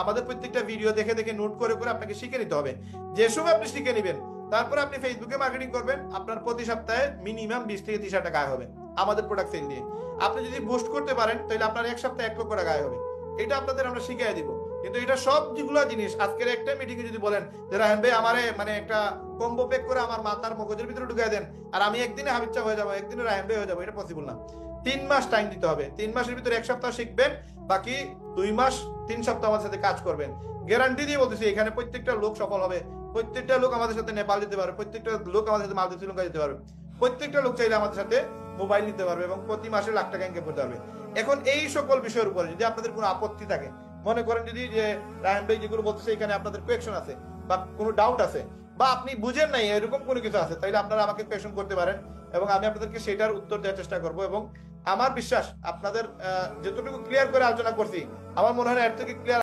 আমাদের প্রত্যেকটা ভিডিও দেখে দেখে নোট করে করে আপনাকে শিখে নিতে হবে। যে সময় আপনি শিখে নেবেন, তারপর আপনি ফেসবুকে মার্কেটিং করবেন, আপনার প্রতি সপ্তাহে মিনিমাম 20 থেকে 30 হাজার টাকা আয় হবে আমাদের প্রোডাক্ট সেল দিয়ে। আপনি যদি বুস্ট করতে পারেন তাহলে আপনার এক সপ্তাহে 1 লক্ষ টাকা আয় হবে। এটা আপনাদের আমরা শিখিয়ে দিব। কিন্তু এটা সব যেগুলো জিনিস আজকের একটা মিটিং এ যদি বলেন যে রাহেন ভাই আমারে মানে একটা কম্বো প্যাক করে আমার মাথার মগজের ভিতরে ঢুকিয়ে দেন আর আমি একদিনে হাবিব চা হয়ে যাবো, একদিনে রাহেন ভাই হয়ে যাবো, এটা পসিবল না। 3 মাস টাইম দিতে হবে। 3 মাসের ভিতরে 1 সপ্তাহ শিখবেন, বাকি 2 মাস 3 সপ্তাহ আমাদের সাথে কাজ করবেন। গ্যারান্টি দিয়ে বলতেছি এখানে প্রত্যেকটা লোক সফল হবে। প্রত্যেকটা লোক আমাদের সাথে নেপাল যেতে পারবে, প্রত্যেকটা লোক আমাদের সাথে মালদ্বীপ শ্রীলঙ্কা যেতে পারবে, প্রত্যেকটা লোক চাইলে আমাদের সাথে মোবাইল নিতে পারবে এবং প্রতি মাসে লাখ টাকা ইনকাম করতে পারবে। এখন এই সকল বিষয়ের উপরে যদি আপনাদের কোনো আপত্তি থাকে, মনে করেন যদি যে রায়হান ভাই যেগুলো বলতেছে এখানে আপনাদের কোয়েকশন আছে বা কোনো ডাউট আছে বা আপনি বুঝেন নাই এরকম কোনো কিছু আছে, তাইলে আপনারা আমাকে কোয়েকশন করতে পারেন এবং আমি আপনাদেরকে সেটার উত্তর দেওয়ার চেষ্টা করব। এবং আমার বিশ্বাস আপনাদের যতটুকু ক্লিয়ার করে আলোচনা করছি, আমার মনে হয় এর থেকে ক্লিয়ার